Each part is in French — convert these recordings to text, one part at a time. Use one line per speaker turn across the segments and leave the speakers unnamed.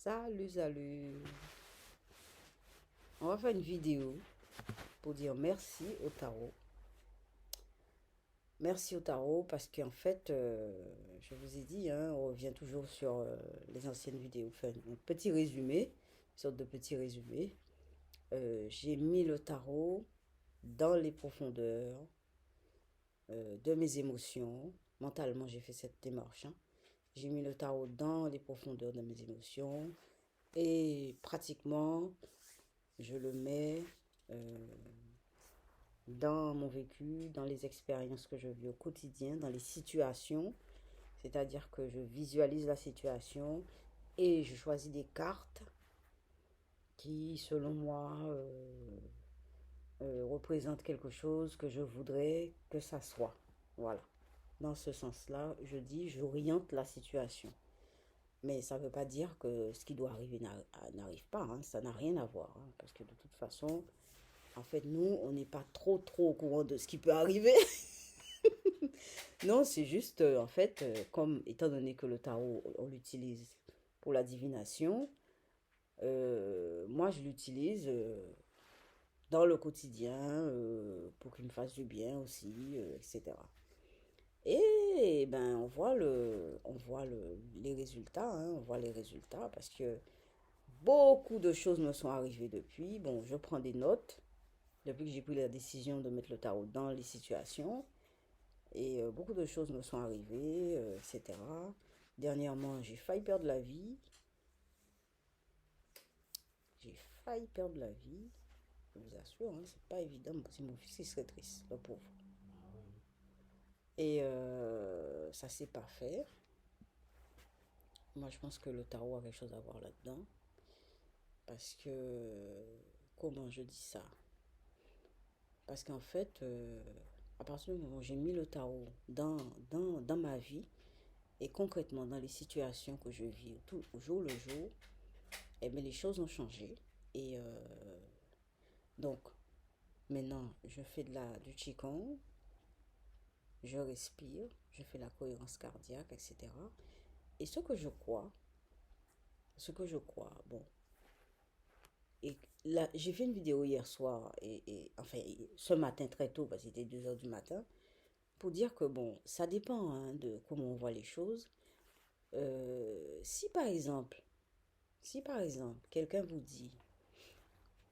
Salut, salut. On va faire une vidéo pour dire merci au tarot. Merci au tarot parce qu'en fait, je vous ai dit, hein, on revient toujours sur les anciennes vidéos. Enfin, un petit résumé, une sorte de petit résumé. J'ai mis le tarot dans les profondeurs de mes émotions. Mentalement, j'ai fait cette démarche, hein. J'ai mis le tarot dans les profondeurs de mes émotions et pratiquement, je le mets euh, dans mon vécu, dans les expériences que je vis au quotidien, dans les situations. C'est-à-dire que je visualise la situation et je choisis des cartes qui, selon moi, représentent quelque chose que je voudrais que ça soit. Voilà. Dans ce sens-là, je dis, j'oriente la situation. Mais ça ne veut pas dire que ce qui doit arriver n'arrive pas, hein. Ça n'a rien à voir, hein, parce que de toute façon, en fait, nous, on n'est pas trop au courant de ce qui peut arriver. Non, c'est juste, en fait, comme étant donné que le tarot, on l'utilise pour la divination, moi, je l'utilise dans le quotidien pour qu'il me fasse du bien aussi, etc. Et ben, les résultats, hein, on voit les résultats parce que beaucoup de choses me sont arrivées depuis. Bon, je prends des notes depuis que j'ai pris la décision de mettre le tarot dans les situations. Et beaucoup de choses me sont arrivées, etc. Dernièrement, j'ai failli perdre la vie. J'ai failli perdre la vie. Je vous assure, hein, c'est pas évident. C'est mon fils qui serait triste, le pauvre. Et ça s'est pas fait. Moi, je pense que le tarot a quelque chose à voir là-dedans. Parce que, comment je dis ça? Parce qu'en fait, à partir du moment où j'ai mis le tarot dans ma vie, et concrètement dans les situations que je vis au jour le jour, eh bien, les choses ont changé. Et donc, maintenant, je fais du Qigong, je respire, je fais la cohérence cardiaque, etc. Et bon, et là, j'ai fait une vidéo hier soir, enfin, ce matin très tôt, parce que c'était 2 heures du matin, pour dire que, bon, ça dépend, hein, de comment on voit les choses. Si par exemple, quelqu'un vous dit,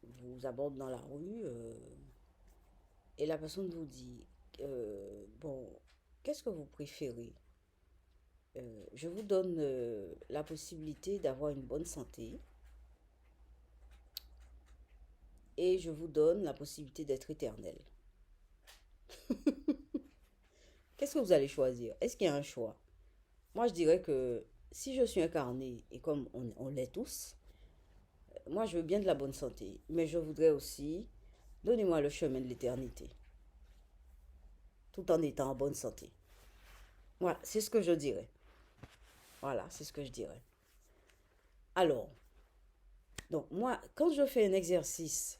vous aborde dans la rue, et la personne vous dit, bon, qu'est-ce que vous préférez? Je vous donne la possibilité d'avoir une bonne santé et je vous donne la possibilité d'être éternel. Qu'est-ce que vous allez choisir? Est-ce qu'il y a un choix? Moi, je dirais que si je suis incarné, et comme on l'est tous, moi, je veux bien de la bonne santé, mais je voudrais aussi, donnez-moi le chemin de l'éternité, tout en étant en bonne santé. Voilà, c'est ce que je dirais. Voilà, c'est ce que je dirais. Alors, donc moi, quand je fais un exercice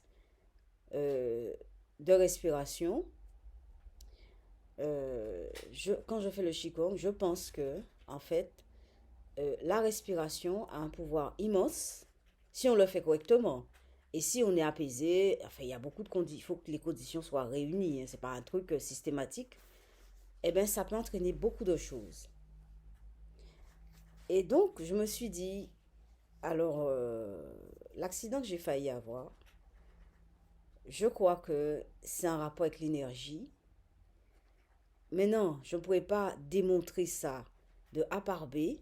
euh, de respiration, quand je fais le Qigong, je pense que, en fait, la respiration a un pouvoir immense si on le fait correctement. Et si on est apaisé, enfin, il y a beaucoup de conditions, il faut que les conditions soient réunies, hein, c'est pas un truc systématique. Eh bien, ça peut entraîner beaucoup de choses. Et donc, je me suis dit, alors, l'accident que j'ai failli avoir, je crois que c'est un rapport avec l'énergie. Mais non, je ne pourrais pas démontrer ça de A par B.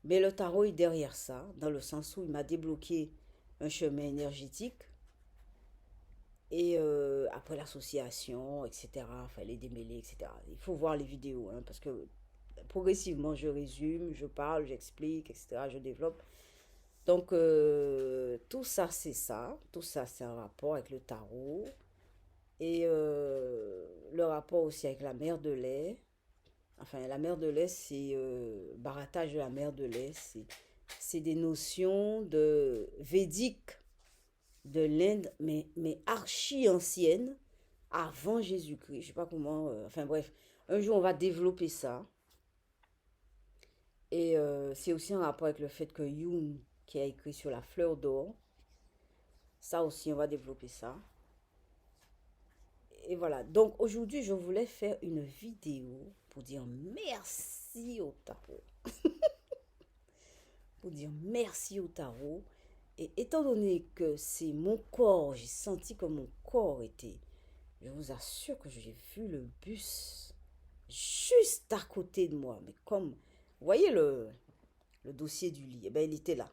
Mais le tarot est derrière ça, dans le sens où il m'a débloqué un chemin énergétique. Et après l'association, etc., il fallait démêler, etc. Il faut voir les vidéos, hein, parce que progressivement, je résume, je parle, j'explique, etc., je développe. Donc, tout ça, c'est ça. Tout ça, c'est un rapport avec le tarot. Et le rapport aussi avec la mer de lait. Enfin, la mer de lait, c'est barattage de la mer de lait. C'est des notions de védiques de l'Inde, mais archi anciennes, avant Jésus-Christ. Je sais pas comment. Enfin bref, un jour on va développer ça. Et c'est aussi en rapport avec le fait que Jung, qui a écrit sur la fleur d'or, ça aussi, on va développer ça. Et voilà. Donc aujourd'hui, je voulais faire une vidéo pour dire merci au tarot. Pour dire merci au tarot. Et étant donné que c'est mon corps, j'ai senti que mon corps était... Je vous assure que j'ai vu le bus juste à côté de moi. Mais comme... Vous voyez le dossier du lit? Eh bien, il était là.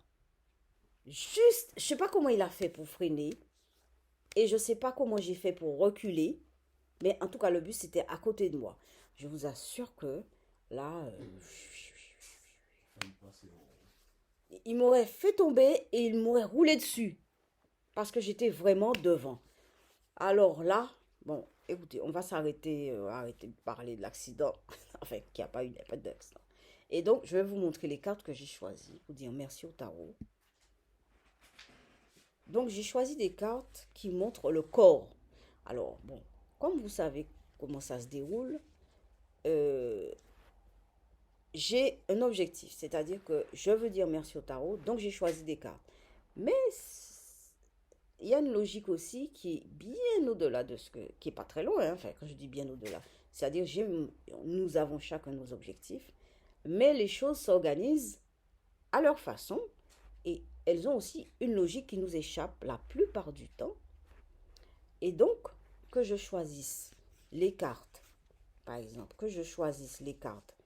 Juste, je sais pas comment il a fait pour freiner. Et je sais pas comment j'ai fait pour reculer. Mais en tout cas, le bus était à côté de moi. Je vous assure que là, il m'aurait fait tomber et il m'aurait roulé dessus. Parce que j'étais vraiment devant. Alors là, bon, écoutez, on va s'arrêter, arrêter de parler de l'accident. Enfin, qu'il n'y a pas eu, il n'y a pas d'accident. Et donc, je vais vous montrer les cartes que j'ai choisies. Pour dire merci au tarot. Donc, j'ai choisi des cartes qui montrent le corps. Alors, bon, comme vous savez comment ça se déroule, euh, j'ai un objectif. C'est-à-dire que je veux dire merci au tarot. Donc, j'ai choisi des cartes. Mais il y a une logique aussi qui est bien au-delà de ce que... qui n'est pas très loin, hein, enfin, quand je dis bien au-delà. C'est-à-dire, nous avons chacun nos objectifs. Mais les choses s'organisent à leur façon. Et elles ont aussi une logique qui nous échappe la plupart du temps. Et donc, que je choisisse les cartes, par exemple, que je choisisse les cartes,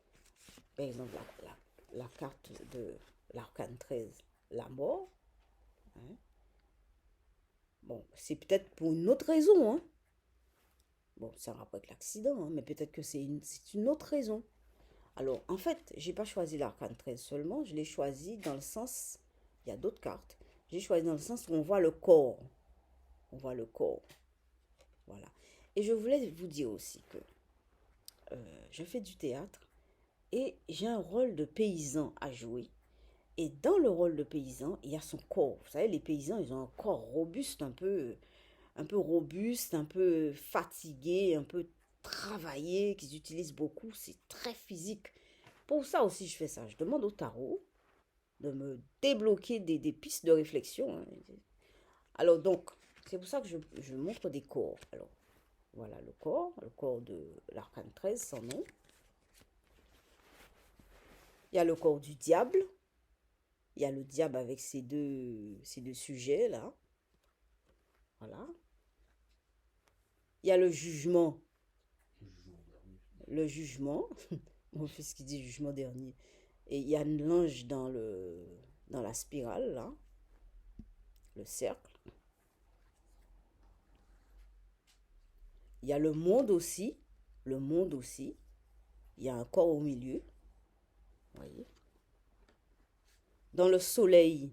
par exemple, la carte de l'arcane 13, la mort, hein. Bon, c'est peut-être pour une autre raison, hein. Bon, ça a rapport avec l'accident, hein, mais peut-être que c'est une autre raison. Alors, en fait, j'ai pas choisi l'arcane 13 seulement, je l'ai choisi dans le sens, il y a d'autres cartes, j'ai choisi dans le sens où on voit le corps. On voit le corps. Voilà. Et je voulais vous dire aussi que je fais du théâtre et j'ai un rôle de paysan à jouer. Et dans le rôle de paysan, il y a son corps. Vous savez, les paysans, ils ont un corps robuste, un peu robuste, un peu fatigué, un peu travaillé, qu'ils utilisent beaucoup. C'est très physique. Pour ça aussi, je fais ça. Je demande au tarot de me débloquer des pistes de réflexion, hein. Alors donc, c'est pour ça que je montre des corps. Alors, voilà le corps de l'arcane 13, son nom. Il y a le corps du diable. Il y a le diable avec ces deux sujets là. Voilà. Il y a le jugement. Le jugement. Mon fils qui dit jugement dernier. Et il y a l'ange dans la spirale là. Le cercle. Il y a le monde aussi. Le monde aussi. Il y a un corps au milieu. Voyez. Dans le soleil,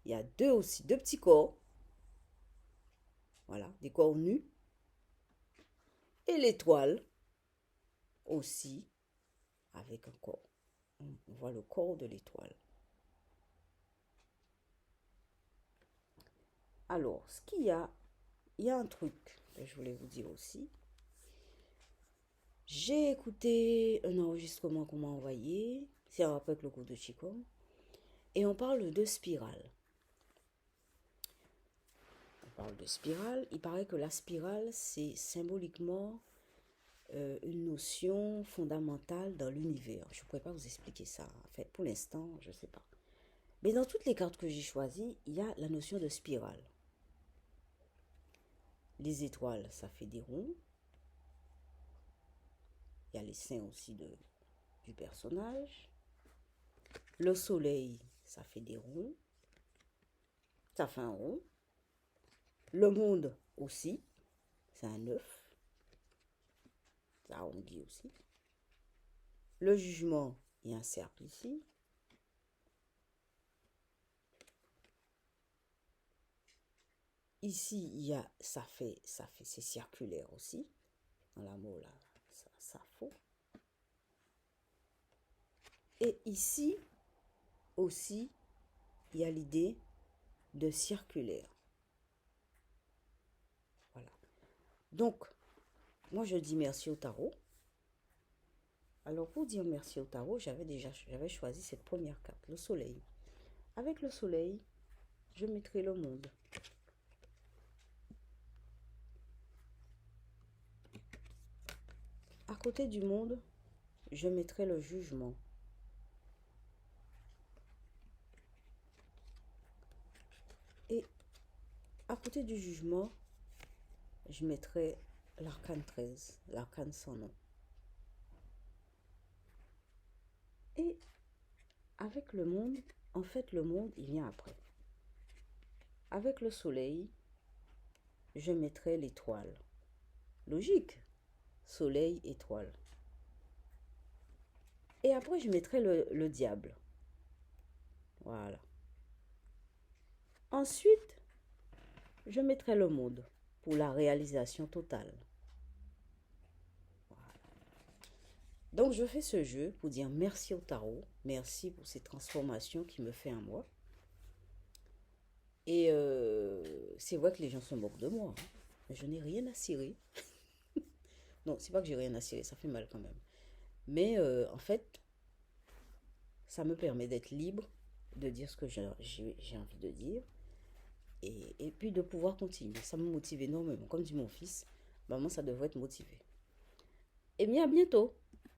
il y a deux petits corps. Voilà, des corps nus. Et l'étoile aussi, avec un corps. On voit le corps de l'étoile. Alors, il y a un truc que je voulais vous dire aussi. J'ai écouté un enregistrement qu'on m'a envoyé. C'est un rapport avec le cours de Qigong. Et on parle de spirale. On parle de spirale. Il paraît que la spirale, c'est symboliquement une notion fondamentale dans l'univers. Je ne pourrais pas vous expliquer ça. En fait, pour l'instant, je ne sais pas. Mais dans toutes les cartes que j'ai choisies, il y a la notion de spirale. Les étoiles, ça fait des ronds. Il y a les seins aussi du personnage. Le soleil, ça fait des ronds. Ça fait un rond. Le monde aussi, c'est un œuf. Ça arrondit aussi. Le jugement, il y a un cercle ici. Ici, il y a, c'est circulaire aussi. Dans la mot là, ça faux. Et ici aussi, il y a l'idée de circulaire. Voilà. Donc, moi je dis merci au tarot. Alors, pour dire merci au tarot, j'avais choisi cette première carte, le soleil. Avec le soleil, je mettrai le monde. À côté du monde, je mettrai le jugement. Et à côté du jugement, je mettrai l'arcane 13, l'arcane sans nom. Et avec le monde, en fait, le monde, il vient après. Avec le soleil, je mettrai l'étoile. Logique. Soleil, étoile. Et après, je mettrai le diable. Voilà. Ensuite, je mettrai le monde pour la réalisation totale. Voilà. Donc, je fais ce jeu pour dire merci au tarot. Merci pour ces transformations qui me fait en moi. Et c'est vrai que les gens se moquent de moi. Hein. Mais je n'ai rien à cirer. Non, c'est pas que j'ai rien à cirer, ça fait mal quand même. Mais en fait, ça me permet d'être libre, de dire ce que j'ai envie de dire. Et puis de pouvoir continuer. Ça me motive énormément. Comme dit mon fils, maman, ça devrait être motivé. Et bien, à bientôt.